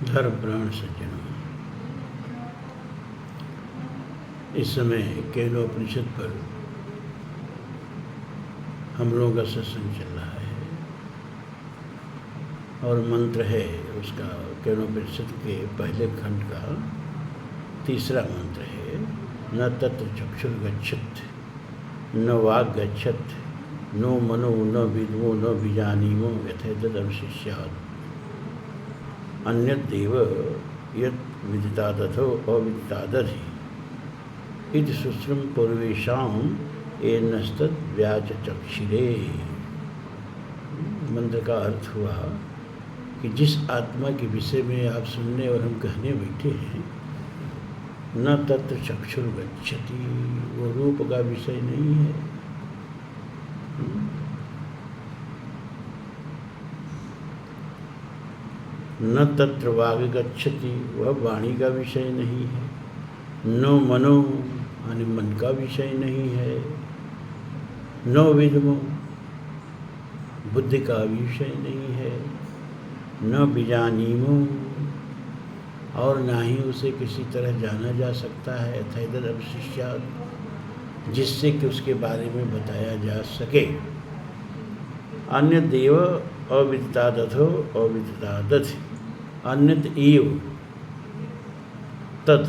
धर्म प्राण सज्जनों, इस समय केनोपनिषद पर हम लोगों का सत्संग चल रहा है और मंत्र है उसका केनोपनिषद के पहले खंड का तीसरा मंत्र है। न तत्र चक्षुर्गच्छत् न वाग् गच्छत् नो मनो न विद्मो न बीजानीमो यथेतदवशिष्यात् अन्यदेव यत् विदितादथो अविदितादधि इति सुश्रुम पूर्वेशाम एनस्तद् व्याचचक्षिरे। मंत्र का अर्थ हुआ कि जिस आत्मा के विषय में आप सुनने और हम कहने बैठे हैं, न तत्र चक्षुर्गच्छति, वो रूप का विषय नहीं है। न तत्र वाग् गच्छति, वह वाणी का विषय नहीं है। न मनो यानी मन का विषय नहीं है। न विद्मो बुद्धि का विषय नहीं है। न बीजानीमो और ना ही उसे किसी तरह जाना जा सकता है। यथेतदवशिष्यात् जिससे कि उसके बारे में बताया जा सके। अन्य देव अविदितादथो अविदितादधि अन्यत एव तद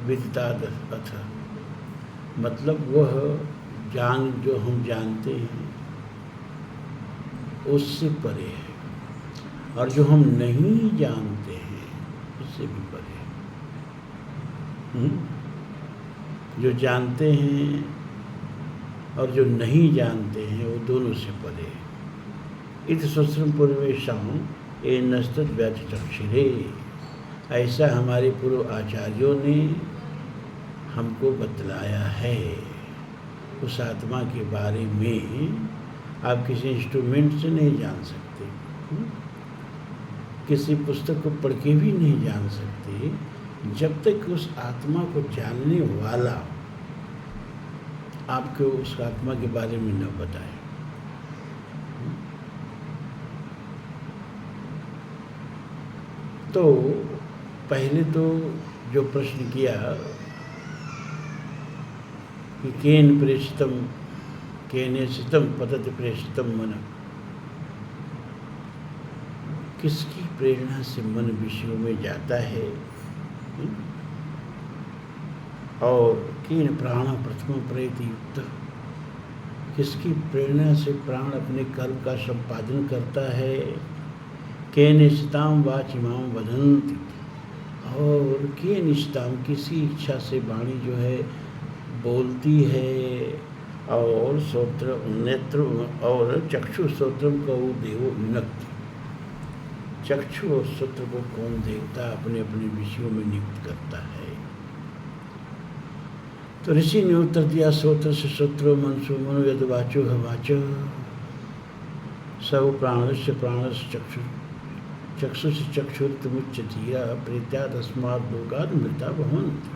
विदितादथ, मतलब वह जान जो हम जानते हैं उससे परे है, और जो हम नहीं जानते हैं उससे भी परे है। जो जानते हैं और जो नहीं जानते हैं वो दोनों से परे है। इति सुश्रुम पूर्वेशाम एनस्तद् व्याचचक्षिरे, ऐसा हमारे पूर्व आचार्यों ने हमको बतलाया है। उस आत्मा के बारे में आप किसी इंस्ट्रूमेंट से नहीं जान सकते, किसी पुस्तक को पढ़ के भी नहीं जान सकते, जब तक उस आत्मा को जानने वाला आपको उस आत्मा के बारे में न बताए। तो पहले तो जो प्रश्न किया कि केन प्रेषितम केनेषितम पतति प्रेषितम मन, किसकी प्रेरणा से मन विषयों में जाता है, और केन प्राण प्रथम प्रेति युक्त, किसकी प्रेरणा से प्राण अपने कर्म का संपादन करता है। केनेषिताम वाचिमाम वदन्ति, और केनेषिताम किसी इच्छा से वाणी जो है बोलती है, और श्रोत्र नेत्र और चक्षु श्रोत्रम को देवो नियुक्त, चक्षु और श्रोत्र को कौन देवता अपने अपने विषयों में नियुक्त करता है। तो ऋषि ने उत्तर दिया, श्रोत्र से श्रोत्रो मनसो मनो यद वाचो वाचो सब प्राणस्य प्राणस्य चक्षु चक्षु से चक्षुर्तमुच्च धीरा प्रीत्या तस्मात् लोकात् मृता भवन्ति,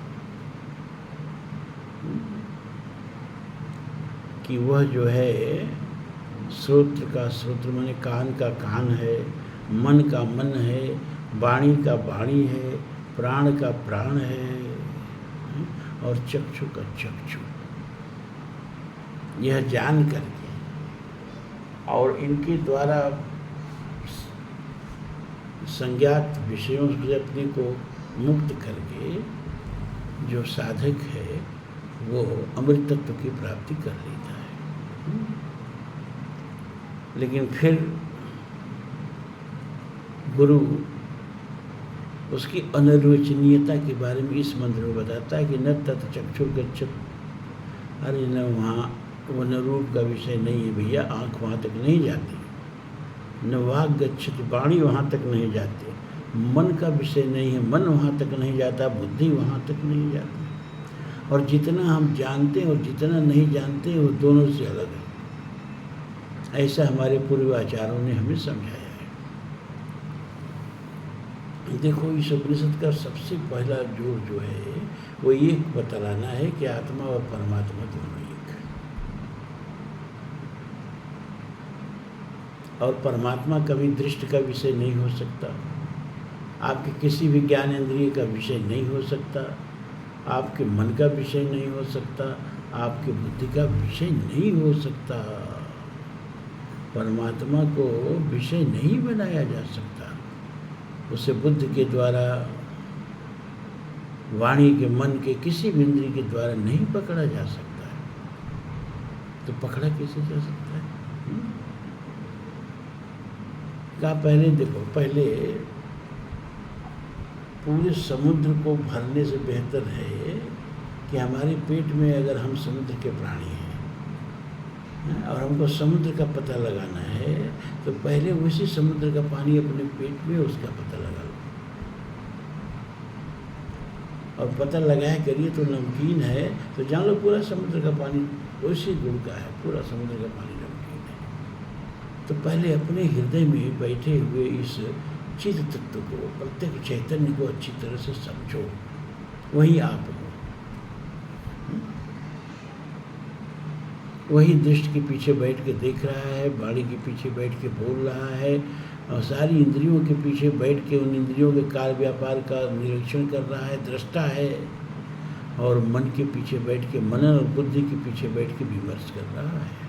कि वह जो है श्रोत्र का श्रोत्र माने कान का कान है, मन का मन है, वाणी का वाणी है, प्राण का प्राण है, और चक्षु का चक्षु। यह जान करके और इनके द्वारा संज्ञात विषयों से अपने को मुक्त करके जो साधक है वो अमृत तत्व की प्राप्ति कर लेता है। लेकिन फिर गुरु उसकी अनिर्वचनीयता के बारे में इस मंत्र में बताता है कि न तत् चक्षुर्गच्छत्, अरे न वहाँ वो न रूप का विषय नहीं है भैया, आँख वहाँ तक नहीं जाती। न वाग् गच्छति, वाणी वहाँ तक नहीं जाती। मन का विषय नहीं है, मन वहाँ तक नहीं जाता, बुद्धि वहाँ तक नहीं जाती। और जितना हम जानते हैं और जितना नहीं जानते हैं वो दोनों से अलग है। ऐसा हमारे पूर्व आचार्यों ने हमें समझाया है। देखो, इस उपनिषद का सबसे पहला जोर जो है वो ये बतलाना है कि आत्मा और परमात्मा दोनों एक है, और परमात्मा कभी दृष्टि का विषय नहीं हो सकता, आपके किसी भी ज्ञान इंद्रिय का विषय नहीं हो सकता, आपके मन का विषय नहीं हो सकता, आपके बुद्धि का विषय नहीं हो सकता। परमात्मा को विषय नहीं बनाया जा सकता, उसे बुद्धि के द्वारा, वाणी के, मन के, किसी भी इंद्रिय के द्वारा नहीं पकड़ा जा सकता है। तो पकड़ा कैसे जा सकता है? क्या पहले देखो, पहले पूरे समुद्र को भरने से बेहतर है कि हमारे पेट में अगर हम समुद्र के प्राणी हैं और हमको समुद्र का पता लगाना है, तो पहले उसी समुद्र का पानी अपने पेट में उसका पता लगा लो। और पता लगाया करिए तो नमकीन है, तो जान लो पूरा समुद्र का पानी उसी गुण का है, पूरा समुद्र का पानी नमकीन है। तो पहले अपने हृदय में बैठे हुए इस चित तत्व को, प्रत्येक चैतन्य को अच्छी तरह से समझो, वही आप हो। वही दृष्टि के पीछे बैठ के देख रहा है, वाणी के पीछे बैठ के बोल रहा है, और सारी इंद्रियों के पीछे बैठ के उन इंद्रियों के कार्य व्यापार का निरीक्षण कर रहा है, दृष्टा है। और मन के पीछे बैठ के, मनन और बुद्धि के पीछे बैठ के विमर्श कर रहा है।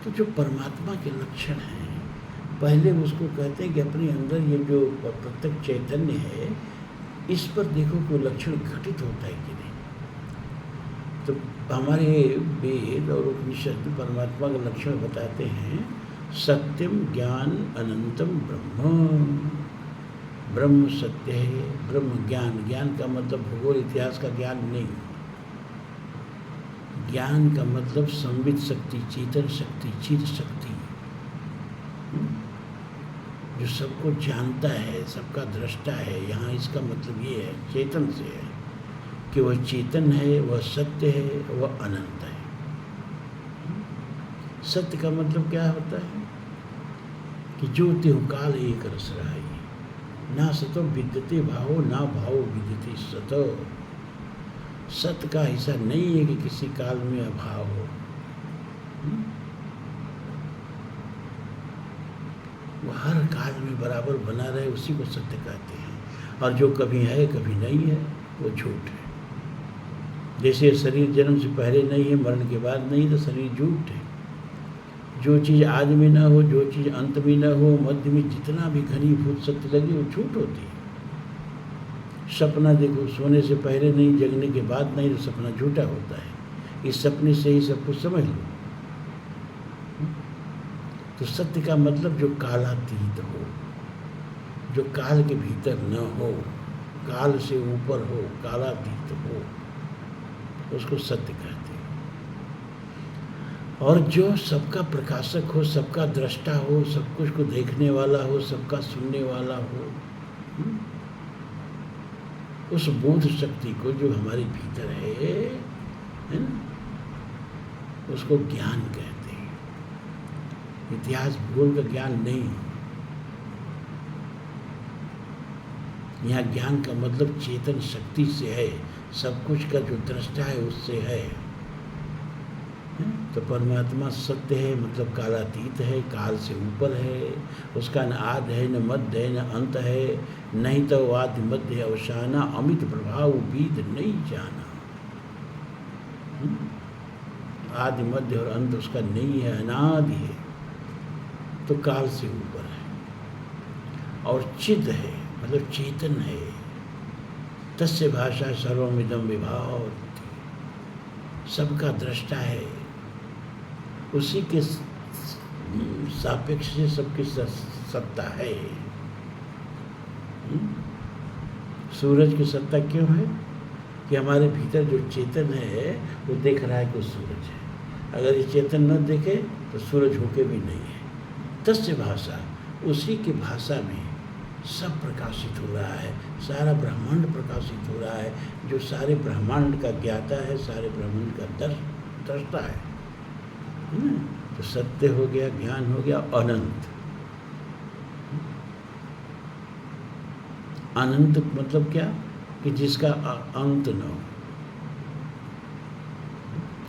तो जो परमात्मा के लक्षण हैं, पहले उसको कहते हैं कि अपने अंदर ये जो प्रत्येक चैतन्य है, इस पर देखो कि लक्षण घटित होता है कि नहीं। तो हमारे वेद और उपनिषद परमात्मा का लक्षण बताते हैं, सत्यम ज्ञान अनंतम ब्रह्म। ब्रह्म सत्य है, ब्रह्म ज्ञान। ज्ञान का मतलब भूगोल इतिहास का ज्ञान नहीं, ज्ञान का मतलब संवित शक्ति, चेतन शक्ति, चित शक्ति, जो सबको जानता है, सबका दृष्टा है। यहाँ इसका मतलब ये है, चेतन से है कि वह चेतन है, वह सत्य है, वह अनंत है। सत्य का मतलब क्या होता है कि जो त्यों काल एक रस रहा, ना सतो विद्यते भावो, ना भावो विद्यते सतो। सत्य का ऐसा नहीं है कि किसी काल में अभाव हो। वो हर काल में बराबर बना रहे, उसी को सत्य कहते हैं। और जो कभी है कभी नहीं है, वो झूठ है। जैसे शरीर जन्म से पहले नहीं है, मरण के बाद नहीं, तो शरीर झूठ है। जो चीज़ आज में ना हो, जो चीज़ अंत में ना हो, मध्य में जितना भी घनीभूत शक्ति लगे, वो झूठ होती है। सपना देखो, सोने से पहले नहीं, जगने के बाद नहीं, तो सपना झूठा होता है। इस सपने से ही सब कुछ समझ लो। तो सत्य का मतलब जो कालातीत हो, जो काल के भीतर न हो, काल से ऊपर हो, कालातीत हो, उसको सत्य कहते हैं। और जो सबका प्रकाशक हो, सबका दृष्टा हो, सब कुछ को देखने वाला हो, सबका सुनने वाला हो, उस बोध शक्ति को जो हमारे भीतर है ना, उसको ज्ञान कहते हैं। इतिहास भूगोल का ज्ञान नहीं। यहाँ ज्ञान का मतलब चेतन शक्ति से है, सब कुछ का जो दृष्टा है उससे है। तो परमात्मा सत्य है, मतलब कालातीत है, काल से ऊपर है, उसका न आदि है, न मध्य है, न अंत है, नहीं तो आदि मध्य अवसाना, अमित प्रभाव बीत नहीं जाना। आदि मध्य और अंत उसका नहीं है, अनादि है, तो काल से ऊपर है। और चिद है, मतलब चेतन है। तस्य भाषा सर्वमिदं विभावति, सबका दृष्टा है, उसी के सापेक्ष से सबकी सत्ता है। सूरज की सत्ता क्यों है कि हमारे भीतर जो चेतन है वो देख रहा है कि सूरज है। अगर ये चेतन न देखे तो सूरज होके भी नहीं है। तस्य भाषा, उसी की भाषा में सब प्रकाशित हो रहा है, सारा ब्रह्मांड प्रकाशित हो रहा है। जो सारे ब्रह्मांड का ज्ञाता है, सारे ब्रह्मांड का दृष्टा है। तो सत्य हो गया, ज्ञान हो गया, अनंत। अनंत मतलब क्या कि जिसका अंत न हो,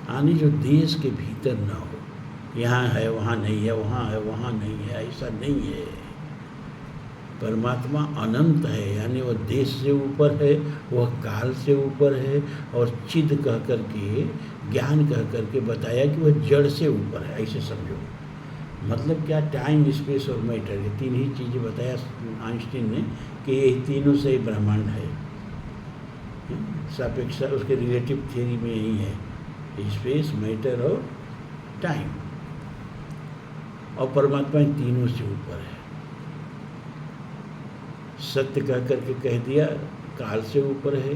यानी जो देश के भीतर न हो, यहाँ है वहाँ नहीं है, वहाँ है वहाँ नहीं है, ऐसा नहीं है। परमात्मा अनंत है, यानी वह देश से ऊपर है, वह काल से ऊपर है, और चिद कह करके, ज्ञान कह करके बताया कि वह जड़ से ऊपर है। ऐसे समझो, मतलब क्या, टाइम, स्पेस और मैटर, ये तीन ही चीज़ें बताया आइंस्टीन ने कि ये तीनों से ब्रह्मांड है। सापेक्षा उसके रिलेटिव थियरी में यही है, स्पेस, मैटर और टाइम, और परमात्मा इन तीनों से ऊपर है। सत्य कह करके कह दिया काल से ऊपर है,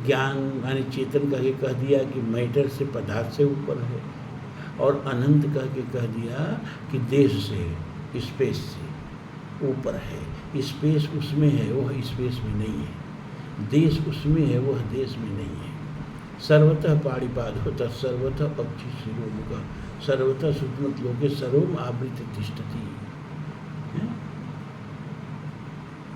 ज्ञान यानी चेतन कह दिया कि मैटर से, पदार्थ से ऊपर है, और अनंत कह दिया कि देश से, स्पेस से ऊपर है। स्पेस उसमें है, वह स्पेस में नहीं है। देश उसमें है, वह देश में नहीं है। सर्वतः पाणिपाद होता, सर्वतः पक्षी शिरोमुख, सर्वतः सुतमत लोके सर्वम आवृत तिष्ठति।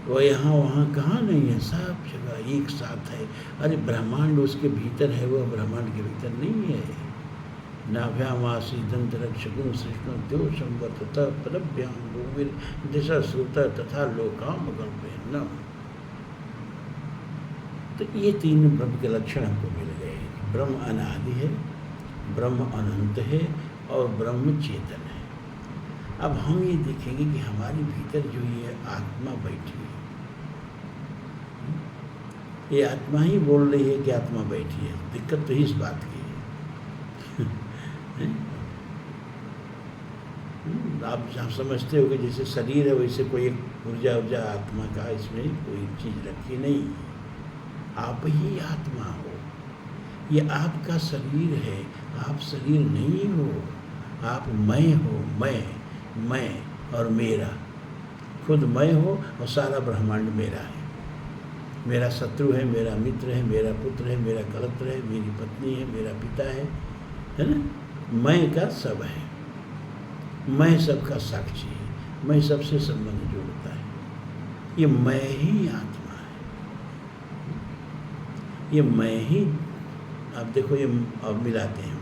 वह यहाँ वहाँ कहाँ नहीं है, सब जगह एक साथ है। अरे ब्रह्मांड उसके भीतर है, वह ब्रह्मांड के भीतर नहीं है। नाभ्यामासी दंत रक्षकुं सृष्टि देव संवर्तत परभ्याम भूमिर दिशा श्रुत तथा लोकाम कल्पयन्। तो ये तीन ब्रह्म के लक्षण हमको मिल गए। ब्रह्म अनादि है, ब्रह्म अनंत है, और ब्रह्म चेतन है। अब हम ये देखेंगे कि हमारे भीतर जो ये आत्मा बैठी है, ये आत्मा ही बोल रही है कि आत्मा बैठी है। दिक्कत तो इस बात की है। आप समझते हो कि जैसे शरीर है, वैसे कोई एक ऊर्जा आत्मा का इसमें कोई चीज़ रखी नहीं। आप ही आत्मा हो, ये आपका शरीर है, आप शरीर नहीं हो। आप मैं हो, मैं और मेरा, खुद मैं हो और सारा ब्रह्मांड मेरा है। मेरा शत्रु है, मेरा मित्र है, मेरा पुत्र है, मेरा कलत्र है, मेरी पत्नी है, मेरा पिता है ना। मैं का सब है, मैं सबका साक्षी है, मैं सबसे संबंध जोड़ता है। ये मैं ही आत्मा है, ये मैं ही। आप देखो, ये अब मिलाते हैं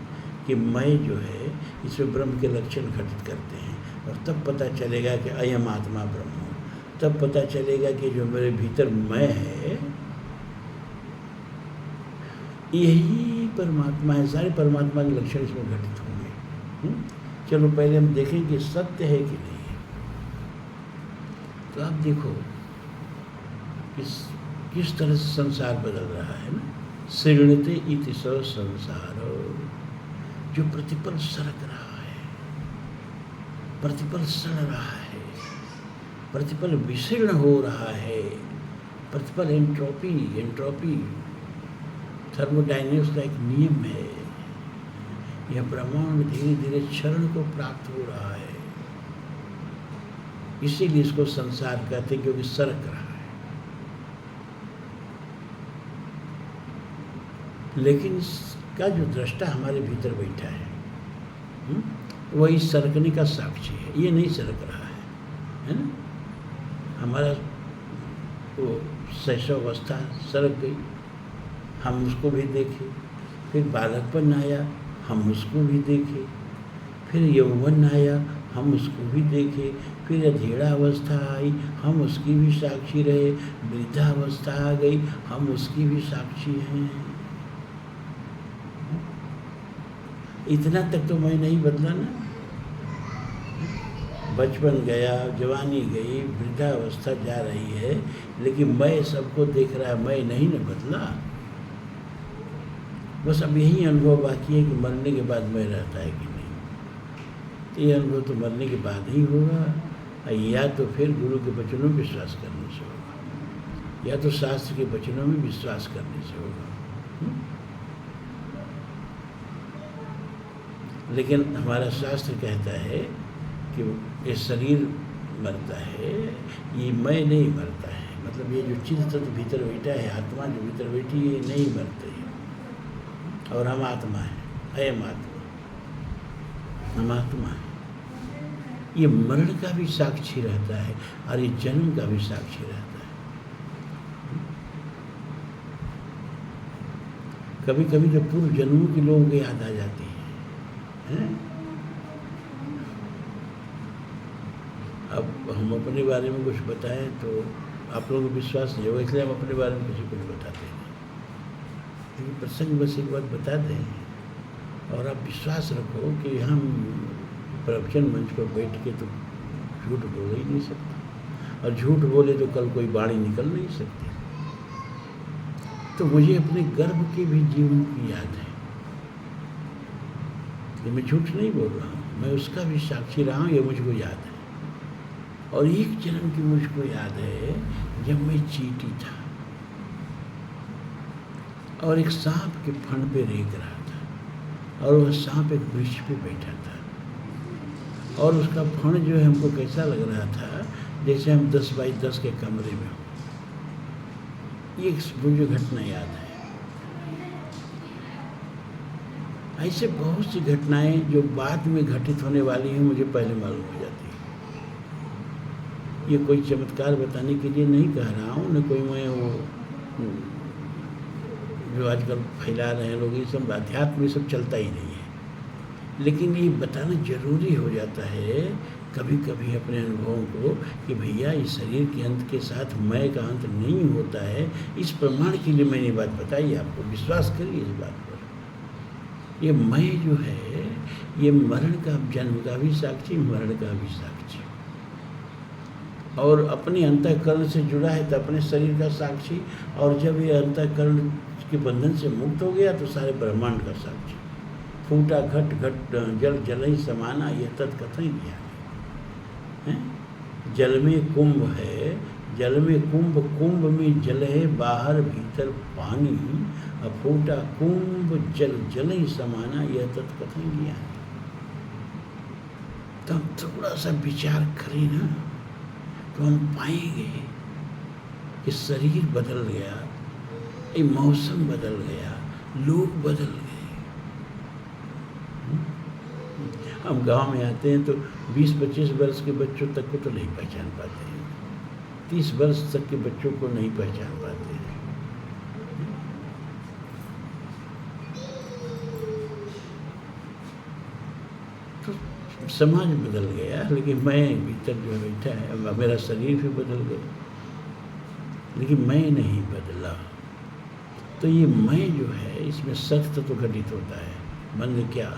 कि मैं जो है इसमें ब्रह्म के लक्षण घटित करते हैं, और तब पता चलेगा कि अयम आत्मा ब्रह्म हो। तब पता चलेगा कि जो मेरे भीतर मैं है, यही परमात्मा है। सारे परमात्मा के लक्षण इसमें घटित होंगे। चलो पहले हम देखें कि सत्य है कि नहीं है। तो आप देखो किस तरह से संसार बदल रहा है ना। श्रीणते इति स संसार, जो प्रतिपल सरक रहा है, प्रतिपल सड़ रहा है, प्रतिपल विशीर्ण हो रहा है, प्रतिपल एंट्रोपी थर्मोडायनेमिक्स का एक नियम है। यह ब्रह्मांड धीरे धीरे क्षरण को प्राप्त हो रहा है, इसीलिए इसको संसार कहते हैं, क्योंकि सरक रहा है। लेकिन इसका जो दृष्टा हमारे भीतर बैठा है, वह इस सरकने का साक्षी है। ये नहीं सरक रहा है ना। हमारा वो शैशवावस्था सरक गई, हम उसको भी देखे। फिर बालकपन आया, हम उसको भी देखे। फिर यौवन आया, हम उसको भी देखे। फिर अधेड़ा अवस्था आई, हम उसकी भी साक्षी रहे। वृद्धावस्था आ गई, हम उसकी भी साक्षी हैं। इतना तक तो मैं नहीं बदला ना। बचपन गया, जवानी गई, वृद्धावस्था जा रही है, लेकिन मैं सबको देख रहा है, मैं नहीं न बदला। बस अब यही अनुभव बाकी है कि मरने के बाद मैं रहता है कि नहीं। ये अनुभव तो मरने के बाद ही होगा, या तो फिर गुरु के वचनों में विश्वास करने से होगा, या तो शास्त्र के वचनों में विश्वास करने से होगा। लेकिन हमारा शास्त्र कहता है कि ये शरीर मरता है, ये मैं नहीं मरता है। मतलब ये जो चित्त तत्व भीतर बैठा है, आत्मा जो भीतर बैठी है, ये नहीं मरते है। और हम आत्मा है, अयम आत्मा, हम आत्मा है। ये मरण का भी साक्षी रहता है और ये जन्म का भी साक्षी रहता है। कभी कभी तो पूर्व जन्मों की लोगों को याद आ जाती है। अब हम अपने बारे में कुछ बताएं तो आप लोगों को विश्वास नहीं होगा, इसलिए हम अपने बारे में किसी को नहीं बताते हैं। लेकिन प्रसंग बस एक बात बता दें और आप विश्वास रखो कि हम प्रवचन मंच पर बैठ के तो झूठ बोल ही नहीं सकते, और झूठ बोले तो कल कोई वाणी निकल नहीं सकती। तो मुझे अपने गर्भ के भी जीवन की याद है, ये मैं झूठ नहीं बोल रहा हूँ, मैं उसका भी साक्षी रहा हूँ, ये मुझको याद है। और एक जन्म की मुझको याद है जब मैं चींटी था और एक सांप के फण पे रेंग रहा था, और वह सांप एक वृक्ष पे बैठा था, और उसका फण जो है हमको कैसा लग रहा था जैसे हम 10 बाई 10 के कमरे में हो। ये मुझे घटना याद है। ऐसे बहुत सी घटनाएं जो बाद में घटित होने वाली हैं मुझे पहले मालूम हो जाती है। ये कोई चमत्कार बताने के लिए नहीं कह रहा हूँ, न कोई मैं वो जो आजकल फैला रहे हैं लोग, ये सब अध्यात्म में सब चलता ही नहीं है। लेकिन ये बताना जरूरी हो जाता है कभी कभी अपने अनुभवों को कि भैया इस शरीर के अंत के साथ मैं का अंत नहीं होता है। इस प्रमाण के लिए मैंने बात बताई, आपको विश्वास करिए इस बात पर। ये मैं जो है ये मरण का, जन्म का भी साक्षी, मरण का भी साक्षी, और अपने अंतःकरण से जुड़ा है तो अपने शरीर का साक्षी, और जब ये अंतःकरण के बंधन से मुक्त हो गया तो सारे ब्रह्मांड का साक्षी। फूटा घट घट जल जल ही समाना, ये तत्कथन किया है। जल में कुंभ है, जल में कुंभ, कुंभ में जल है, बाहर भीतर पानी, अफूटा कुंभ जल जल ही समाना, यह तत्कथन किया है। तो हम थोड़ा सा विचार करें ना तो हम पाएंगे कि शरीर बदल गया, ये मौसम बदल गया, लोग बदल गए। हम गांव में आते हैं तो 20-25 वर्ष के बच्चों तक को तो नहीं पहचान पाते हैं, 30 वर्ष तक के बच्चों को नहीं पहचान पाते हैं। तो समाज बदल गया, लेकिन मैं भीतर जो बैठा है, मेरा शरीर भी बदल गया, लेकिन मैं नहीं बदला। तो ये मैं जो है इसमें सत्य तो घटित होता है। मन क्या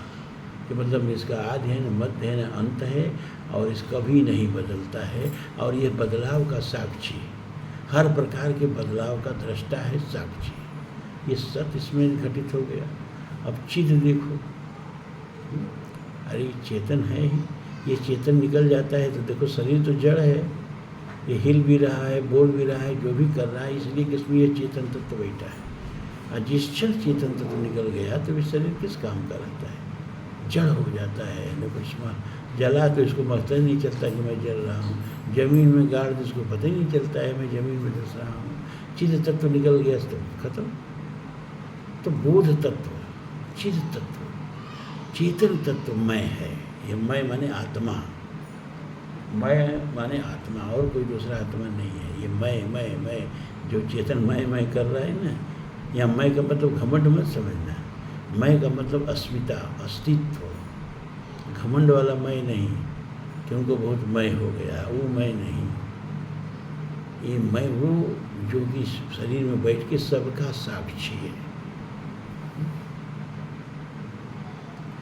कि मतलब इसका आदि है, न मध्य है, न अंत है, और इसका भी नहीं बदलता है, और ये बदलाव का साक्षी, हर प्रकार के बदलाव का दृष्टा है, साक्षी। ये सत्य इसमें घटित हो गया। अब चित्त देखो, अरे चेतन है ही, ये चेतन निकल जाता है तो देखो शरीर तो जड़ है, ये हिल भी रहा है, बोल भी रहा है, जो भी कर रहा है, इसलिए कि इसमें ये चेतन तत्व बैठा है। और जिस क्षण चेतन तत्व निकल गया तो ये शरीर किस काम का रहता है, जड़ हो जाता है। न कुछ जला तो इसको पता ही नहीं चलता कि मैं जल रहा हूँ, जमीन में गाड़ तो इसको पता ही नहीं चलता है मैं जमीन में धंस रहा हूँ। चित्त तत्व निकल गया तो खत्म। तो बोध तत्व, चित्त तत्व, चेतन तत्व मैं है। ये मैं माने आत्मा, मैं माने आत्मा, और कोई दूसरा आत्मा नहीं है। ये मैं जो चेतन मैं कर रहा है ना, या मैं का मतलब घमंड मत समझना, मैं का मतलब अस्मिता, अस्तित्व, घमंड वाला मैं नहीं कि उनको बहुत मैं हो गया, वो मैं नहीं। ये मैं वो जो कि शरीर में बैठ के सबका साक्षी है।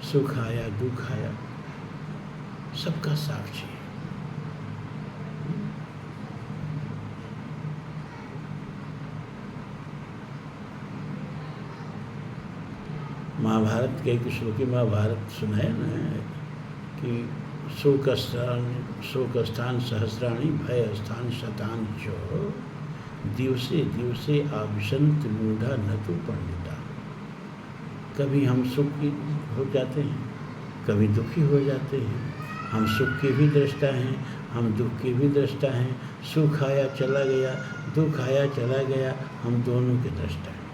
सुख आया, दुख आया, सबका साक्षी है। महाभारत के एक श्लोकी, महाभारत सुना है ना कि शोक स्थान सहस्राणी, भय स्थान शतान च, दिवसे दिवसे आविशंत मूढ़ा न तो पंडिता। कभी हम सुखी हो जाते हैं, कभी दुखी हो जाते हैं। हम सुख के भी दृष्टा हैं, हम दुख के भी दृष्टा हैं। सुख आया चला गया, दुख आया चला गया, हम दोनों के दृष्टा हैं।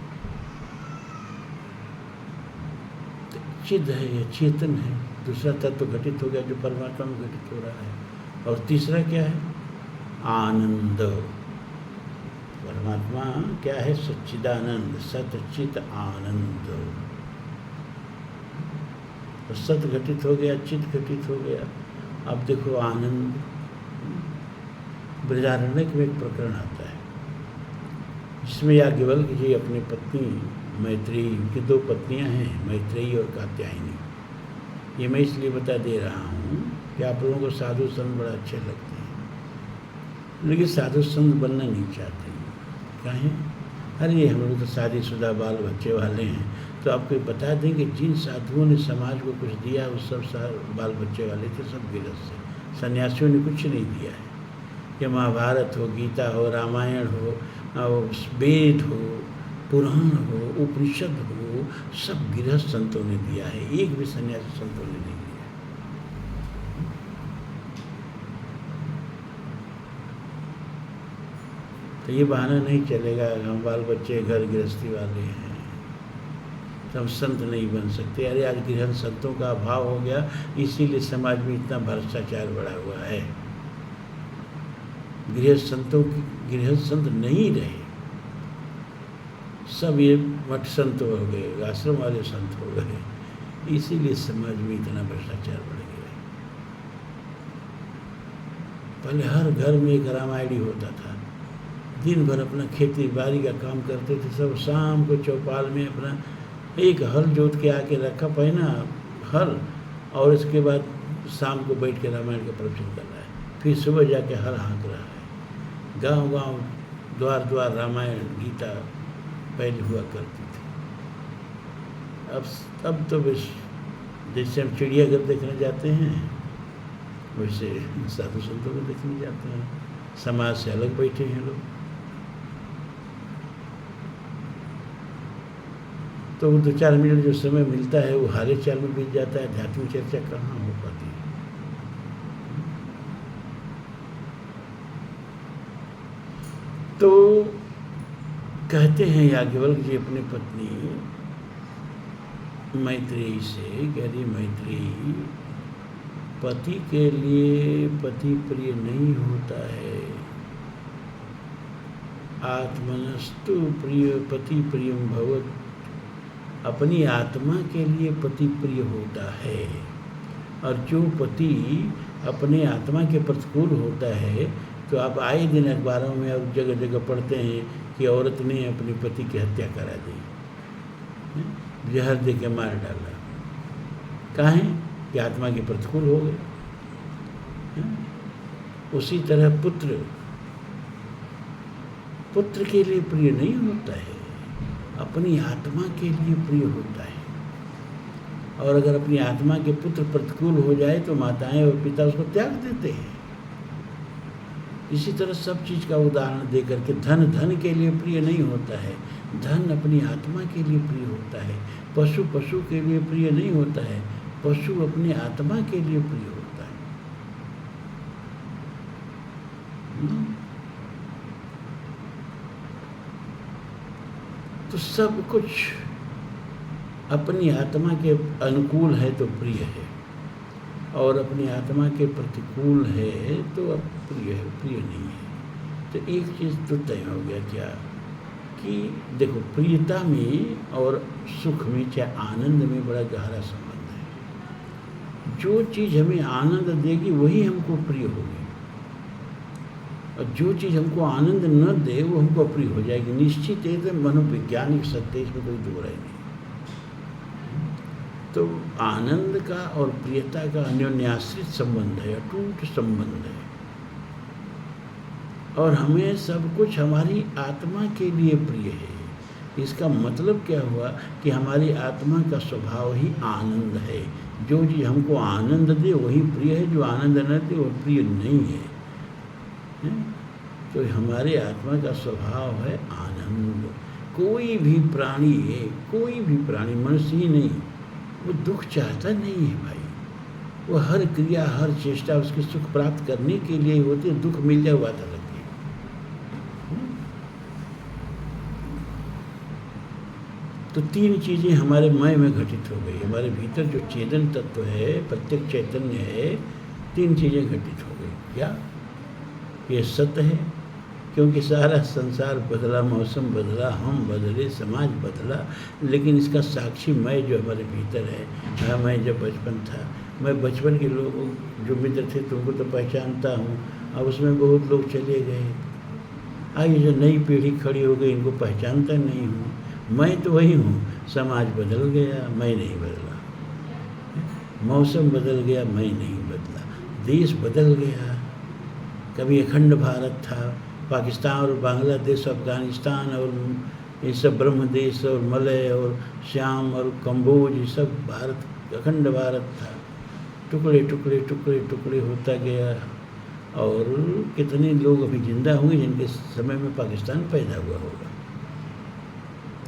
चिद है, ये चेतन है। दूसरा तत्व घटित हो गया जो परमात्मा में घटित हो रहा है। और तीसरा क्या है? आनंद। परमात्मा क्या है? सच्चिदानंद, सतचित आनंद। तो सत घटित हो गया, चित घटित हो गया। अब देखो आनंद, बृहदारण्यक में एक प्रकरण आता है जिसमें याज्ञवल्क जी अपनी पत्नी मैत्रेयी, उनकी 2 पत्नियां हैं, मैत्रेयी और कात्यायनी। ये मैं इसलिए बता दे रहा हूँ कि आप लोगों को साधु संत बड़ा अच्छे लगते हैं, लेकिन साधु संत बनना नहीं चाहते। काहे? अरे हम लोग तो शादीशुदा बाल बच्चे वाले हैं। तो आपको बता दें कि जिन साधुओं ने समाज को कुछ दिया वो सब बाल बच्चे वाले थे, सब गृहस्थ थे। सन्यासियों ने कुछ नहीं दिया है। कि महाभारत हो, गीता हो, रामायण हो, वेद हो, पुराण हो, उपनिषद हो, सब गृहस्थ संतों ने दिया है, एक भी सन्यासी संतों ने नहीं दिया। तो ये बहाना नहीं चलेगा, हम बाल बच्चे घर गृहस्थी वाले हैं तो हम संत नहीं बन सकते। अरे आज गृहस्थ संतों का अभाव हो गया, इसीलिए समाज में इतना भ्रष्टाचार बढ़ा हुआ है। गृहस्थ संत नहीं रहे, सब ये मठ संत हो गए, आश्रम वाले संत हो गए, इसीलिए समाज में इतना भ्रष्टाचार बढ़ गया। पहले हर घर में एक रामायणी होता था, दिन भर अपना खेती बाड़ी का काम करते थे सब। शाम को चौपाल में अपना एक हल जोत के आके रखा, पहना हल, और इसके बाद शाम को बैठ के रामायण का प्रवचन कर रहा है, फिर सुबह जाके हल हाँक रहा है। गांव गांव द्वार द्वार रामायण गीता पहले हुआ करती थी। अब तो बस जैसे हम चिड़ियाघर देखने जाते हैं वैसे साधु संतों को देखने जाते हैं। समाज से अलग बैठे हैं लोग। तो वो 2-4 मिनट जो समय मिलता है वो हाले चाल में बीत जाता है, आध्यात्मिक चर्चा कहाँ हो पाती है। तो कहते हैं याज्ञवल्क जी अपनी पत्नी मैत्रेयी से, कह रही मैत्रेयी, पति के लिए पति प्रिय नहीं होता है। आत्मनस्तु प्रिय पति प्रियम भवत्, अपनी आत्मा के लिए पति प्रिय होता है। और जो पति अपने आत्मा के प्रतिकूल होता है, तो आप आए दिन अखबारों में और जगह जगह पढ़ते हैं कि औरत ने अपने पति की हत्या करा दी, जहर दे के मार डाला। काहे? कि आत्मा के प्रतिकूल हो गए। उसी तरह पुत्र के लिए प्रिय नहीं होता है, अपनी आत्मा के लिए प्रिय होता है। और अगर अपनी आत्मा के पुत्र प्रतिकूल हो जाए तो माताएं और पिता उसको त्याग देते हैं। इसी तरह सब चीज़ का उदाहरण दे करके धन के लिए प्रिय नहीं होता है, धन अपनी आत्मा के लिए प्रिय होता है। पशु के लिए प्रिय नहीं होता है, पशु अपने आत्मा के लिए प्रिय होता है। तो सब कुछ अपनी आत्मा के अनुकूल है तो प्रिय है, और अपनी आत्मा के प्रतिकूल है तो अप्रिय है, प्रिय नहीं है। तो एक चीज़ तो तय हो गया क्या कि देखो, प्रियता में और सुख में, चाहे आनंद में बड़ा गहरा संबंध है। जो चीज़ हमें आनंद देगी वही हमको प्रिय होगी, और जो चीज़ हमको आनंद न दे वो हमको अप्रिय हो जाएगी। निश्चित एकदम मनोवैज्ञानिक सत्य, इसमें कोई दो राय नहीं। तो आनंद का और प्रियता का अन्योन्याश्रित संबंध है, अटूट संबंध है। और हमें सब कुछ हमारी आत्मा के लिए प्रिय है। इसका मतलब क्या हुआ कि हमारी आत्मा का स्वभाव ही आनंद है। जो चीज़ हमको आनंद दे वही प्रिय है, जो आनंद न दे वो प्रिय नहीं है। तो हमारे आत्मा का स्वभाव है आनंद। कोई भी प्राणी, मनुष्य ही नहीं, वो दुख चाहता नहीं है भाई। वो हर क्रिया, हर चेष्टा उसके सुख प्राप्त करने के लिए होती है। दुख मिल जाए बात अलग है। तो 3 चीज़ें हमारे मय में घटित हो गई। हमारे भीतर जो चेतन तत्व है, प्रत्येक चैतन्य है, 3 चीज़ें घटित हो गई। क्या? ये सत्य है, क्योंकि सारा संसार बदला, मौसम बदला, हम बदले, समाज बदला, लेकिन इसका साक्षी मैं जो हमारे भीतर है, मैं जब बचपन था मैं बचपन के लोग जो मित्र थे तुमको तो पहचानता हूँ, अब उसमें बहुत लोग चले गए। आगे जो नई पीढ़ी खड़ी हो गई इनको पहचानता नहीं हूँ। मैं तो वही हूँ, समाज बदल गया, मैं नहीं बदला। मौसम बदल गया, मैं नहीं बदला। देश बदल गया। कभी अखंड भारत था, पाकिस्तान और बांग्लादेश, अफगानिस्तान और ये सब ब्रह्म देश और मलय और श्याम और कंबोज, ये सब भारत अखंड भारत था। टुकड़े टुकड़े टुकड़े टुकड़े होता गया। और कितने लोग अभी जिंदा होंगे जिनके समय में पाकिस्तान पैदा हुआ होगा।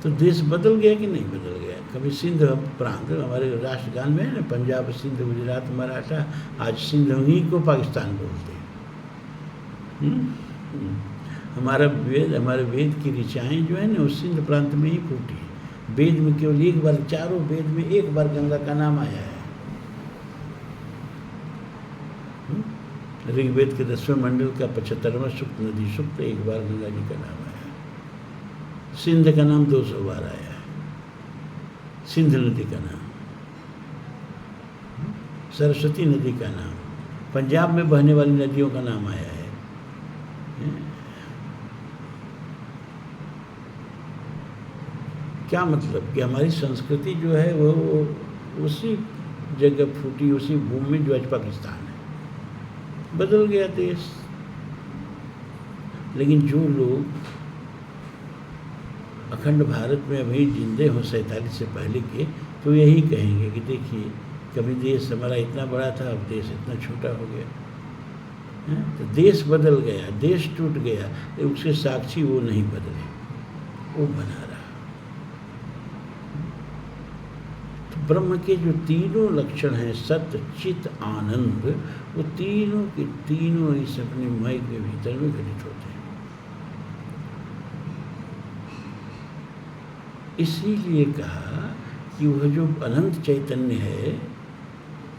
तो देश बदल गया कि नहीं बदल गया? कभी सिंध प्रांत हमारे राष्ट्रगान में है ना, पंजाब सिंध गुजरात मराठा, आज सिंध ही को पाकिस्तान बोलते हैं। हमारे वेद की ऋचाएँ जो है ना, उस सिंध प्रांत में ही फूटी। वेद में केवल एक बार, चारों वेद में एक बार गंगा का नाम आया है। ऋग्वेद के 10वें मंडल का 75वां सूक्त, नदी सूक्त, एक बार गंगा जी का नाम आया है। सिंध का नाम 200 बार आया है, सिंध नदी का नाम, सरस्वती नदी का नाम, पंजाब में बहने वाली नदियों का नाम आया है। क्या मतलब कि हमारी संस्कृति जो है वो उसी जगह फूटी, उसी भूमि में जो आज पाकिस्तान है। बदल गया देश। लेकिन जो लोग अखंड भारत में अभी जिंदे हो 47 से पहले के, तो यही कहेंगे कि देखिए कभी देश हमारा इतना बड़ा था, अब देश इतना छोटा हो गया। तो देश बदल गया, देश टूट गया, उसके साक्षी वो नहीं बदले, वो बना रहा। तो ब्रह्म के जो तीनों लक्षण हैं, सत्य चित आनंद, वो तीनों के तीनों इस अपने मय के भीतर में घटित होते हैं। इसीलिए कहा कि वह जो अनंत चैतन्य है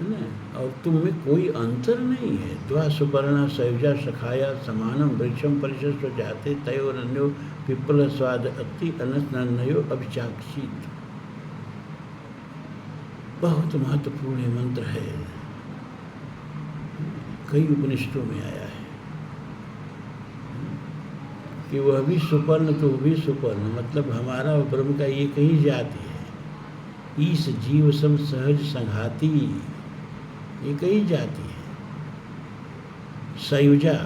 ना, और तुम में कोई अंतर नहीं है। द्वा सुपर्णा सयुजा सखाया समानम वृक्षम परिशस्व जाते तयोर अन्यो पिप्पल स्वाद अति अनस्नयो अभिचाक्षित। बहुत महत्वपूर्ण ये मंत्र है, कई उपनिषदों में आया है कि वह भी सुपर्ण तो वह भी सुपर्ण, मतलब हमारा और ब्रह्म का एक ही जाति है। ईश जीव सम सहज संघाती, एक ही जाति है। सयुजा,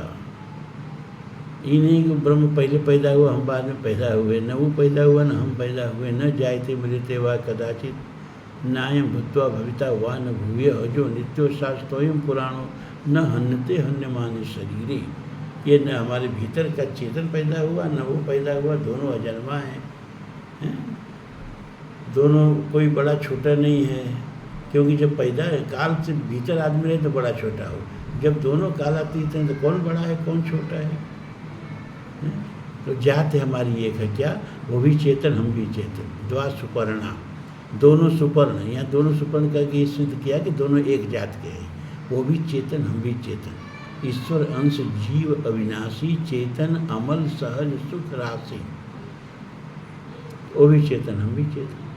ये नहीं कि ब्रह्म पहले पैदा हुआ हम बाद में पैदा हुए, न वो पैदा हुआ न हम पैदा हुए, न जायते मृते वा कदाचित, नायम भूत्वा भविता वा न भूय जो नित्यो शास्त्रोयम पुराणो न हन्यते हन्यमाने शरीरे। ये न हमारे भीतर का चेतन पैदा हुआ न वो पैदा हुआ, दोनों अजन्मा हैं। दोनों कोई बड़ा छोटा नहीं है, क्योंकि जब पैदा काल से भीतर आदमी रहे तो बड़ा छोटा हो, जब दोनों कालातीत हैं तो कौन बड़ा है कौन छोटा है? तो जात हमारी एक है क्या? वो भी चेतन हम भी चेतन। द्वा सुपर्णा, दोनों सुपर्ण, यहाँ दोनों सुपर्ण करके सिद्ध किया कि दोनों एक जात के हैं। वो भी चेतन हम भी चेतन। ईश्वर अंश जीव अविनाशी, चेतन अमल सहज सुख राशि। वो भी चेतन हम भी चेतन।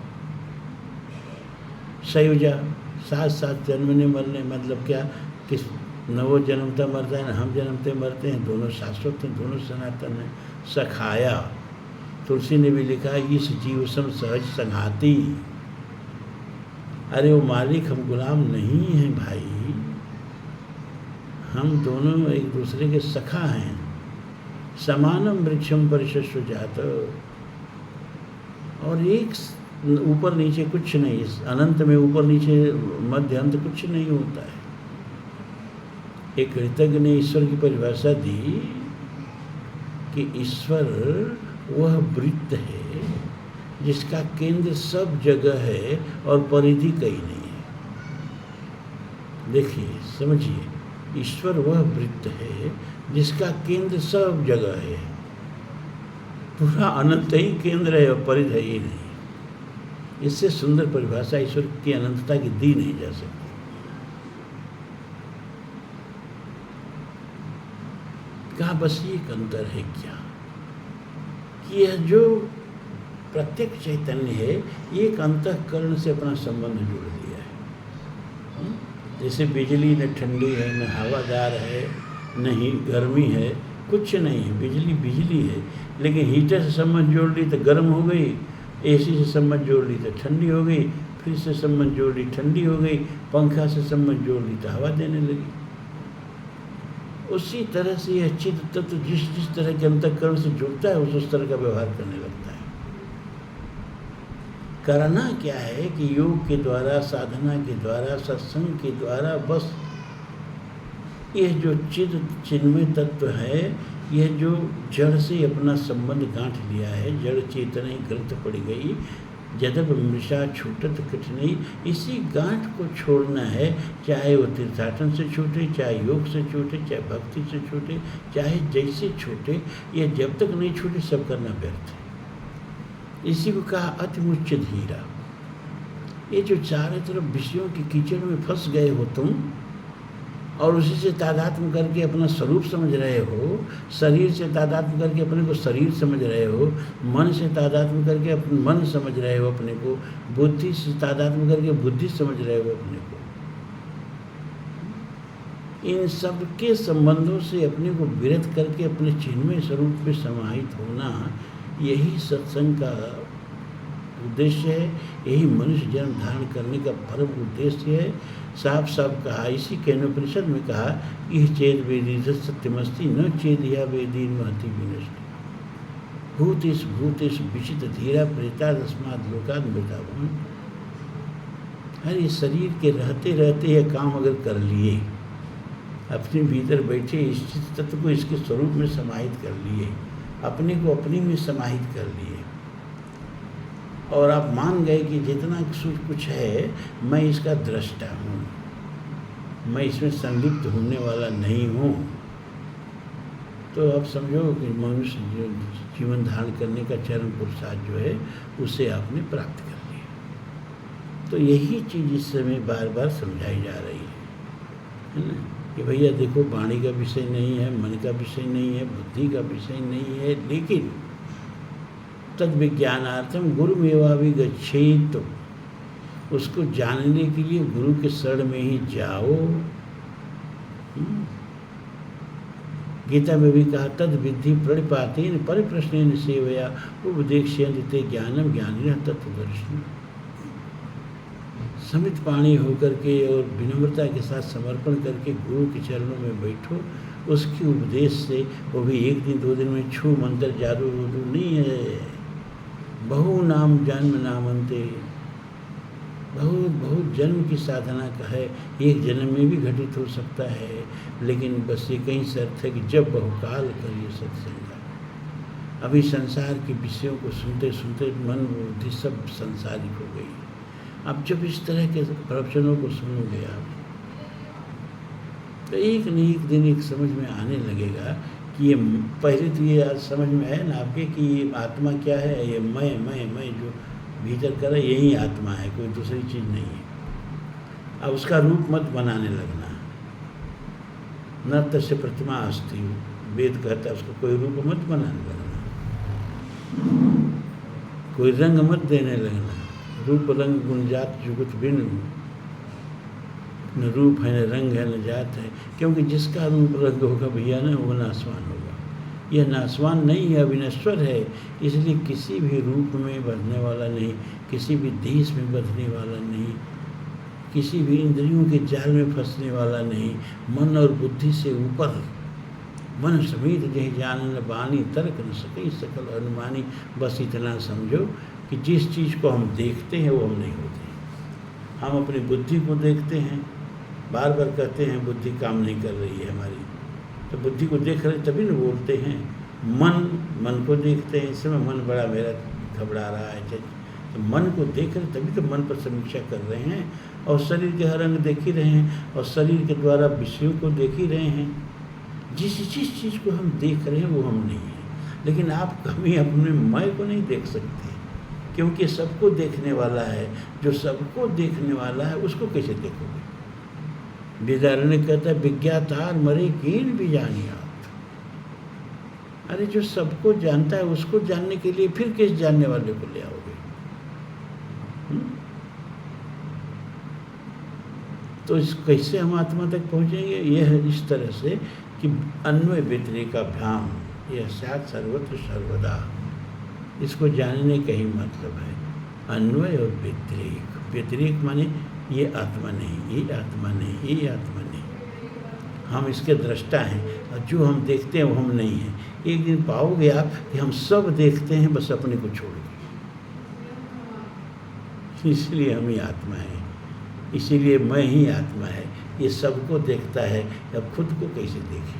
सयुजा, साथ साथ जन्मने मरने, मतलब क्या कि न वो जन्मता मरता है न हम जन्मते मरते हैं, दोनों शाश्वत हैं, दोनों सनातन हैं। सखाया, तुलसी ने भी लिखा इस जीव सम सहज संघाती। अरे वो मालिक, हम गुलाम नहीं हैं भाई, हम दोनों एक दूसरे के सखा हैं। समानम वृक्षम परिशस्व जात, और एक ऊपर नीचे कुछ नहीं, इस अनंत में ऊपर नीचे मध्य अंत कुछ नहीं होता है। एक कृतज्ञ ने ईश्वर की परिभाषा दी कि ईश्वर वह वृत्त है जिसका केंद्र सब जगह है और परिधि कहीं नहीं है। देखिए समझिए, ईश्वर वह वृत्त है जिसका केंद्र सब जगह है। पूरा अनंत ही केंद्र है और परिधि ही नहीं। इससे सुंदर परिभाषा ईश्वर की अनंतता की दी नहीं जा सकती। कहा बस एक अंतर है क्या कि यह जो प्रत्यक्ष चैतन्य है, एक अंतःकरण से अपना संबंध जोड़ दिया है। जैसे बिजली न ठंडी है, न हवादार है, न ही गर्मी है, कुछ नहीं है। बिजली बिजली है, लेकिन हीटर से संबंध जोड़ ली तो गर्म हो गई, एसी से संबंध जोड़ ली तो ठंडी हो गई, फ्रिज से संबंध जोड़ ली ठंडी हो गई, पंखा से संबंध जोड़ ली तो हवा देने लगी। उसी तरह से यह चित्त तत्व जिस जिस तरह के अंतःकरण से जुड़ता है उस तरह का व्यवहार करने लगता है। करना क्या है कि योग के द्वारा, साधना के द्वारा, सत्संग के द्वारा बस यह जो चिन्मय तत्व है, यह जो जड़ से अपना संबंध गांठ लिया है, जड़ चेतना ही ग्रंथ पड़ गई, जदब मृषा छूटत कठिनाई, इसी गांठ को छोड़ना है। चाहे वो तीर्थाटन से छूटे, चाहे योग से छूटे, चाहे भक्ति से छूटे, चाहे जैसे छूटे, यह जब तक नहीं छूटे सब करना व्यर्थ है। इसी को कहा अतिमुच्च धीरा। ये जो चारों तरफ विषयों की कीचड़ में फंस गए हो तुम, और उसी से तादात्म्य करके अपना स्वरूप समझ रहे हो, शरीर से तादात्म्य करके अपने को शरीर समझ रहे हो, मन से तादात्म्य करके अपने मन समझ रहे हो अपने को, बुद्धि से तादात्म्य करके बुद्धि समझ रहे हो अपने को। इन सब के संबंधों से अपने को विरत करके अपने चिन्मय स्वरूप में समाहित होना, यही सत्संग का उद्देश्य है, यही मनुष्य जन्म धारण करने का परम उद्देश्य है। साफ साफ कहा, इसी केनोपनिषद में कहा, यह चेद वेदी सत्यमस्ति न चेद या वेदी महति विनष्टि भूतेश विचित धीरा प्रेता तस्मात् लोकात् मृताभूम। अरे शरीर के रहते रहते यह काम अगर कर लिए, अपने भीतर बैठे इस तत्व को इसके स्वरूप में समाहित कर लिए, अपने को अपने में समाहित कर लिए, और आप मान गए कि जितना कुछ है मैं इसका दृष्टा हूँ, मैं इसमें संलिप्त होने वाला नहीं हूँ, तो आप समझो कि मनुष्य जो जीवन धारण करने का चरम पुरुषार्थ जो है उसे आपने प्राप्त कर लिया। तो यही चीज़ इस समय बार बार समझाई जा रही है ना, कि भैया देखो वाणी का विषय नहीं है, मन का विषय नहीं है, बुद्धि का विषय नहीं है, लेकिन तद विज्ञानार्थम गुरुमेवाभिगच्छेत्, तो उसको जानने के लिए गुरु के शरण में ही जाओ। गीता में भी कहा, तद विद्धि प्रणिपातेन परिप्रश्नेन सेवया उपदेक्ष्यन्ते ज्ञानम ज्ञानिनः तत्त्वदर्शिनः। समित पाणी होकर के और विनम्रता के साथ समर्पण करके गुरु के चरणों में बैठो, उसके उपदेश से, वो भी एक दिन दो दिन में छू मंत्र जादू नहीं है, बहु नाम जन्म नामंते, बहुत जन्म की साधना का है, एक जन्म में भी घटित हो सकता है, लेकिन बस ये कहीं शर्त है कि जब बहुकाल करिए सत्संग। अभी संसार के विषयों को सुनते सुनते मन बुद्धि सब संसारिक हो गई। अब जब इस तरह के प्रवचनों को सुनोगे आप, तो एक न एक दिन एक समझ में आने लगेगा कि ये पहले तो ये आज समझ में आया ना आपके कि ये आत्मा क्या है, ये मैं जो भीतर कर यही आत्मा है, कोई दूसरी चीज़ नहीं है। अब उसका रूप मत बनाने लगना, न तस्य प्रतिमा अस्ति, वेद कहता है उसको कोई रूप मत बनाने लगना, कोई रंग मत देने लगना। रूप रंग गुणजात जुगत भिन्न, न रूप है न रंग है न जात है, क्योंकि जिसका रूप रंग होगा भैया ना वो नासवान होगा। यह नासवान नहीं है, अविनश्वर है, इसलिए किसी भी रूप में बंधने वाला नहीं, किसी भी देश में बंधने वाला नहीं, किसी भी इंद्रियों के जाल में फंसने वाला नहीं। मन और बुद्धि से ऊपर, मन समेत जय जानन बानी तर्क न सके सकल अनुमानी। बस इतना समझो कि जिस चीज़ को हम देखते हैं वो हम नहीं होते। हम अपनी बुद्धि को देखते हैं, बार बार कहते हैं बुद्धि काम नहीं कर रही है हमारी, तो बुद्धि को देख रहे तभी न बोलते हैं। मन को देखते हैं, इस समय मन बड़ा मेरा घबरा रहा है, तो मन को देख रहे तभी तो मन पर समीक्षा कर रहे हैं, और शरीर के हर अंग देख ही रहे हैं, और शरीर के द्वारा विषयों को देख ही रहे हैं। जिस चीज़ को हम देख रहे हैं वो हम नहीं है। लेकिन आप कभी अपने मैं को नहीं देख सकते, क्योंकि सबको देखने वाला है। जो सबको देखने वाला है उसको कैसे देखोगे? विदारण्य कहता है विज्ञातार मरे कीन भी जानिया। अरे जो सबको जानता है उसको जानने के लिए फिर किस जानने वाले को ले आओगे? तो इस कैसे हम आत्मा तक पहुँचेंगे? यह इस तरह से कि अन्वय व्यतिरेकाभ्याम, यह स्यात् सर्वत्र सर्वदा। इसको जानने का ही मतलब है अन्वय और व्यतिरेक। व्यतिरेक माने ये आत्मा नहीं, ये आत्मा नहीं, ये आत्मा नहीं, हम इसके दृष्टा हैं और जो हम देखते हैं वो हम नहीं हैं। एक दिन पाओगे आप कि हम सब देखते हैं बस अपने को छोड़ के। इसलिए हम ही आत्मा है, इसीलिए मैं ही आत्मा है। ये सबको देखता है, अब खुद को कैसे देखे?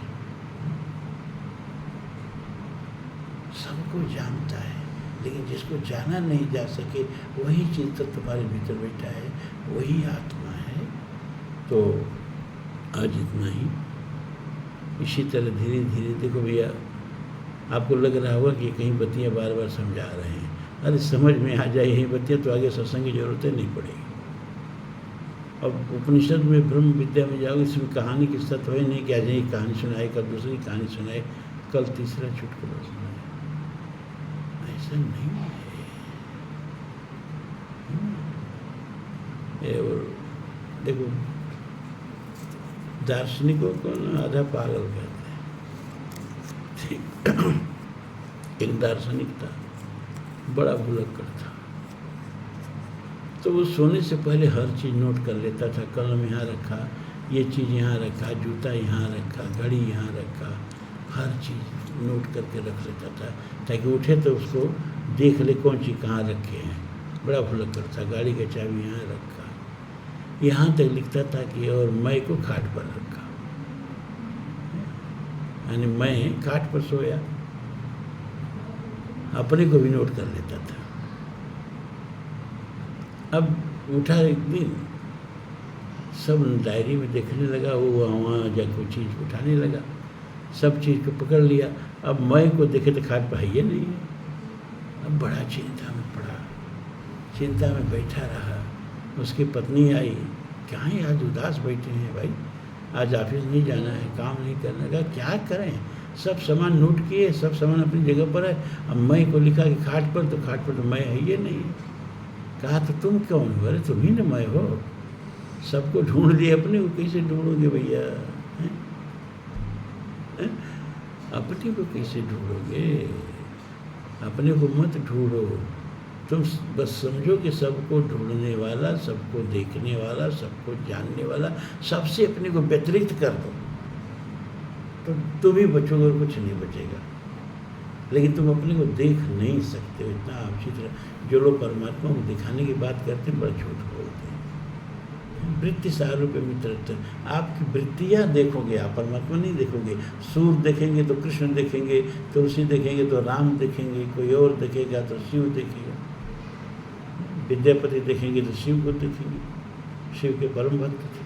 सबको जानता है, लेकिन जिसको जाना नहीं जा सके वही चीज तो तुम्हारे भीतर बैठा है, वही आत्मा है। तो आज इतना ही। इसी तरह धीरे धीरे देखो भैया, आपको लग रहा होगा कि कहीं बत्तियाँ बार बार समझा रहे हैं। अरे समझ में आ जाए यही बत्तियाँ तो आगे सत्संग की जरूरत नहीं पड़ेगी। अब उपनिषद में ब्रह्म विद्या में जाओगे, इसमें कहानी किस्सा तो है नहीं कि आज एक कहानी सुनाए, कल दूसरी कहानी सुनाए, कल तीसरा चुटकुला सुनाए, ऐसा नहीं है। और देखो दार्शनिकों को ना आधा पागल कहते हैं। एक दार्शनिक था, बड़ा भुलक्कड़ था, तो वो सोने से पहले हर चीज़ नोट कर लेता था। कलम यहाँ रखा, ये चीज़ यहाँ रखा, जूता यहाँ रखा, घड़ी यहाँ रखा, हर चीज़ नोट करके रख लेता था ताकि उठे तो उसको देख ले कौन चीज़ कहाँ रखे हैं। बड़ा भुलक्कड़ था। गाड़ी का चाबी यहाँ रखा, यहाँ तक लिखता था कि और मैं को खाट पर रखा, यानी मैं खाट पर सोया, अपने को भी नोट कर लेता था। अब उठा एक दिन, सब डायरी में देखने लगा, वो वहाँ जा कोई चीज़ उठाने लगा, सब चीज़ को पकड़ लिया। अब मैं को देखे तो खाट पर है नहीं है। अब बड़ा चिंता में पड़ा, चिंता में बैठा रहा। उसकी पत्नी आई, क्या है आज उदास बैठे हैं भाई, आज ऑफिस नहीं जाना है, काम नहीं करना। का क्या करें, सब सामान नोट किए, सब सामान अपनी जगह पर है। अब मैं को लिखा कि खाट पर, तो खाट पर तो मैं है ये नहीं है। कहा तो तुम कौन हो? अरे तुम ही न मैं हो। सबको ढूंढ लिए, अपने को कैसे ढूंढोगे भैया? अपने को कैसे ढूंढोगे? अपने को मत ढूंढो, तुम बस समझो कि सबको ढूंढने वाला, सबको देखने वाला, सबको जानने वाला, सबसे अपने को व्यतिरिक्त कर दो तो तुम ही बचोगे और कुछ नहीं बचेगा। लेकिन तुम अपने को देख नहीं सकते हो। इतना अच्छी तरह जो लोग परमात्मा को दिखाने की बात करते हैं, बड़ा झूठ बोलते हैं। वृत्ति सारूप्य मित्रत्व, आपकी वृत्तियाँ देखोगे आप, परमात्मा नहीं देखोगे। सूर्य देखेंगे तो कृष्ण देखेंगे, तुलसी देखेंगे तो राम देखेंगे, कोई और देखेगा तो शिव देखेगा, विद्यापति देखेंगे तो शिव को देखेंगे, शिव के परम भक्त थे।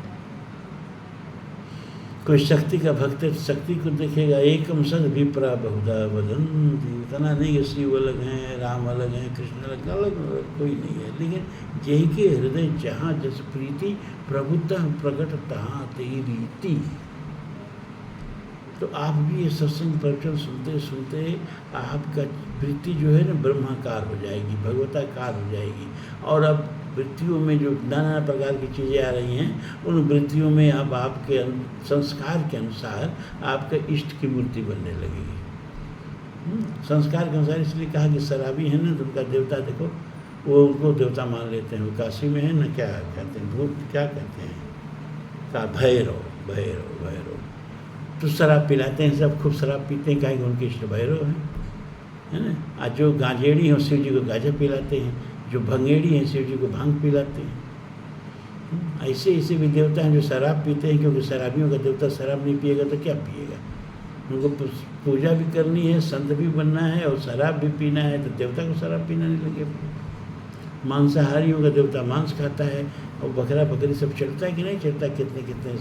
कोई शक्ति का भक्त है, शक्ति को देखेगा। एकम सद विप्रा बहुधा वदन्ति, इतना नहीं कि शिव अलग हैं, राम अलग हैं, कृष्ण अलग, अलग कोई नहीं है। लेकिन यही के हृदय जहाँ जस प्रीति प्रभुतः प्रकट तहाँ तेरी रीति। तो आप भी ये सत्संग प्रवचन सुनते सुनते आपका वृत्ति जो है ना ब्रह्माकार हो जाएगी, भगवताकार हो जाएगी। और अब वृत्तियों में जो नाना प्रकार की चीज़ें आ रही हैं, उन वृत्तियों में अब आपके संस्कार के अनुसार आपका इष्ट की मूर्ति बनने लगेगी। संस्कार के अनुसार इसलिए कहा कि शराबी है ना, तो उनका देवता देखो, वो उनको देवता मान लेते हैं। वो काशी में है ना, क्या कहते हैं, भूत क्या कहते हैं, का भैरव, भैरव, भैरव। तो शराब पिलाते हैं, सब खूब शराब पीते हैं, कहेंगे उनके इष्ट भैरव है ना। आज जो गांजेड़ी हैं शिव जी को गांजा पिलाते हैं, जो भंगेड़ी हैं शिव जी को भांग पिलाते हैं। ऐसे ऐसे भी देवता हैं जो शराब पीते हैं, क्योंकि शराबियों का देवता शराब नहीं पिएगा तो क्या पिएगा। उनको पूजा भी करनी है, संत भी बनना है और शराब भी पीना है, तो देवता को शराब पीना नहीं लगे। मांसाहारियों का देवता मांस खाता है, और बकरा बकरी सब चढ़ता है कि नहीं चढ़ता, कितने कितने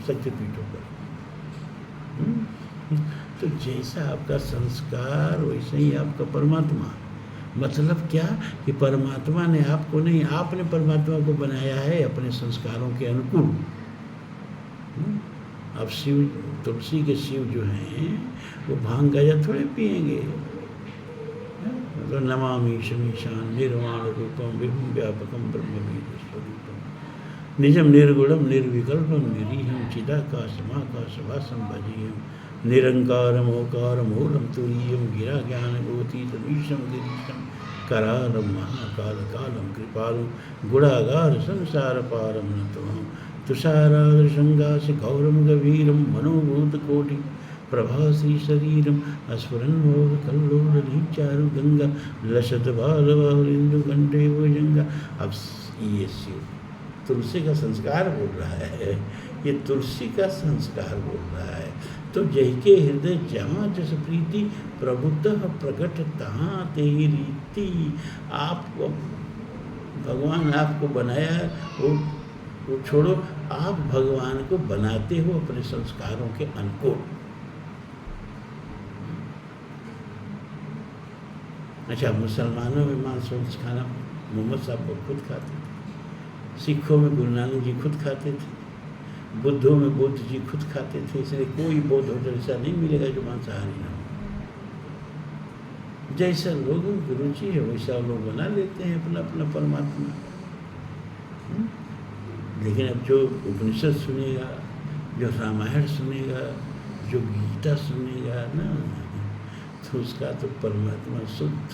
शक्तिपीठों पर। तो जैसा आपका संस्कार वैसे ही आपका परमात्मा। मतलब क्या कि परमात्मा ने आपको नहीं, आपने परमात्मा को बनाया है अपने संस्कारों के अनुकूल। अब शिव, तुलसी के शिव जो हैं वो भांग गाजा थोड़े पिएंगे। मतलब नमामि शमीशान निर्वाण रूपम विभुम व्यापकम ब्रह्म बीज स्वरूपम। निजम निर्गुणम निर्विकल्पम निरीहम चिदाकाशमाकाशवासम भजेयम निरंकारम ओकारम मूलम तुरीयम गिरा ज्ञान गोतीतमीशम गिरीशम करालम महाकाल कालम कृपालम गुणागार संसार पारम नतोहम तुषारादृशंगास गौरम गभीरम मनोभूत कोटि प्रभासी शरीरम अस्फुरन मोह कल्लोल चारु गंगा लसत बाल बाहुलिंदु कंठे भुजंगा। अब ये शिव तुलसी का संस्कार बोल रहा है, ये तुलसी का संस्कार बोल रहा है। तो जय के हृदय जहाँ जस प्रीति प्रभुतः प्रकट तहाँ ते ही रीति। आपको भगवान आपको बनाया, वो छोड़ो, आप भगवान को बनाते हो अपने संस्कारों के अनुकूल। अच्छा, मुसलमानों में मांस खाना मोहम्मद साहब को खुद खाते थे, सिखों में गुरु नानक जी खुद खाते थे, बुद्धों में बुद्ध जी खुद खाते थे। इसलिए कोई बौद्ध होटल ऐसा नहीं मिलेगा जो मांसाहारी ना हो। जैसा लोगों की रुचि है वैसा लोग बना लेते हैं अपना अपना परमात्मा। लेकिन अब जो उपनिषद सुनेगा, जो रामायण सुनेगा, जो गीता सुनेगा ना, तो उसका तो परमात्मा शुद्ध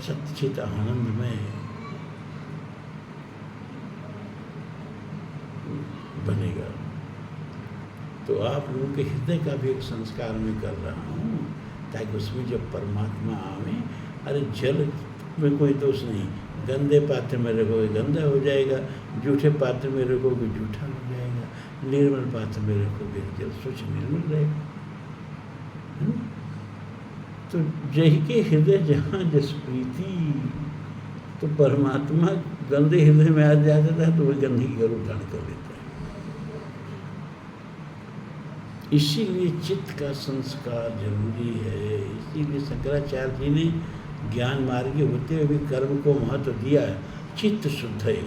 सच्चित आनंदमय बनेगा। तो आप लोगों के हृदय का भी एक संस्कार मैं कर रहा हूँ, ताकि उसमें जब परमात्मा आवे, अरे जल में कोई दोष नहीं, गंदे पात्र में रखोगे गंदा हो जाएगा, जूठे पात्र में रखोगे जूठा हो जाएगा, निर्मल पात्र में रखोगे जल स्वच्छ निर्मल रहेगा। तो जय के हृदय जहाँ जस प्रीति, तो परमात्मा गंदे हृदय में आ जाता था तो वह गंदगी का रूप धारण कर लेता है। इसीलिए चित्त का संस्कार जरूरी है। इसीलिए शंकराचार्य जी ने ज्ञान मार्गी होते हुए भी कर्म को महत्व दिया है। चित्त शुद्ध है,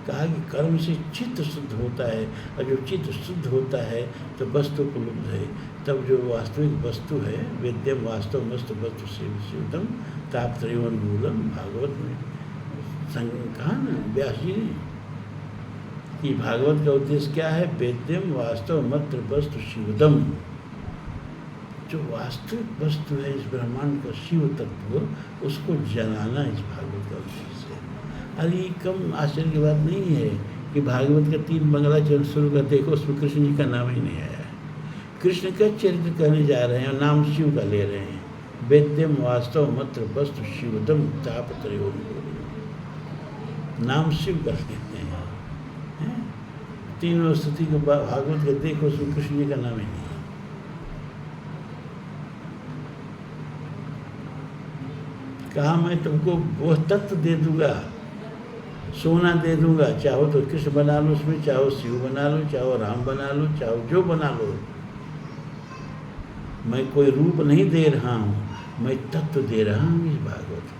कहा कि कर्म से चित्त शुद्ध होता है, और जो चित्त शुद्ध होता है तो वस्तु उपलब्ध है। तब जो वास्तविक वस्तु है, वेद्यम वास्तव मस्त वस्तु से विशुद्धम तापत्रयोन मूलम, भागवत में कहा ना व्यास जी ने कि भागवत का उद्देश्य क्या है? वेद्यम वास्तव मत्र वस्तु शिवदम, जो वास्तविक वस्तु है इस ब्रह्मांड का शिव तत्व, उसको जलाना इस भागवत का उद्देश्य है। अरे कम आश्चर्य की बात नहीं है कि भागवत का 3 मंगलाचरण शुरू कर देखो, उसमें कृष्ण जी का नाम ही नहीं आया है। कृष्ण का चरित्र करने जा रहे हैं और नाम शिव का ले रहे हैं। वेद्यम वास्तव मत्र वस्तु शिवदम तापत्रयोन, नाम शिव कर लेते हैं। तीनों स्तुति को भागवत के देखो, उसमें कृष्ण जी का नाम ही नहीं है। कहा मैं तुमको वो तत्व दे दूंगा, सोना दे दूंगा, चाहो तो कृष्ण बना लो उसमें, चाहो शिव बना लो, चाहो राम बना लो, चाहो जो बना लो। मैं कोई रूप नहीं दे रहा हूँ, मैं तत्व दे रहा हूँ इस भागवत।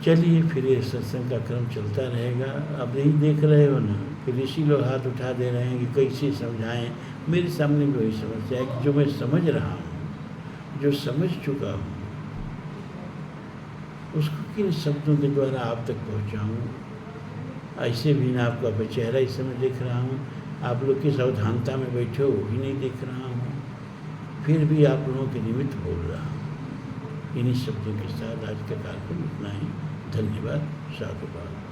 चलिए फिर ये सत्संग का क्रम चलता रहेगा। अब यही देख रहे हो ना कि ऋषि लोग हाथ उठा दे रहे हैं कि कैसे समझाएं। मेरे सामने भी वही समस्या है कि जो मैं समझ रहा हूँ, जो समझ चुका हूँ, उसको किन शब्दों के द्वारा आप तक पहुँचाऊँ। ऐसे भी ना आपका अपना चेहरा इस समय देख रहा हूँ, आप लोग की सावधानता में बैठे हो वो भी नहीं देख रहा हूँ, फिर भी आप लोगों के निमित्त बोल रहा हूँ। इन्हीं शब्दों के साथ आज का कार्यक्रम इतना ही। धन्यवाद। साधुवाद।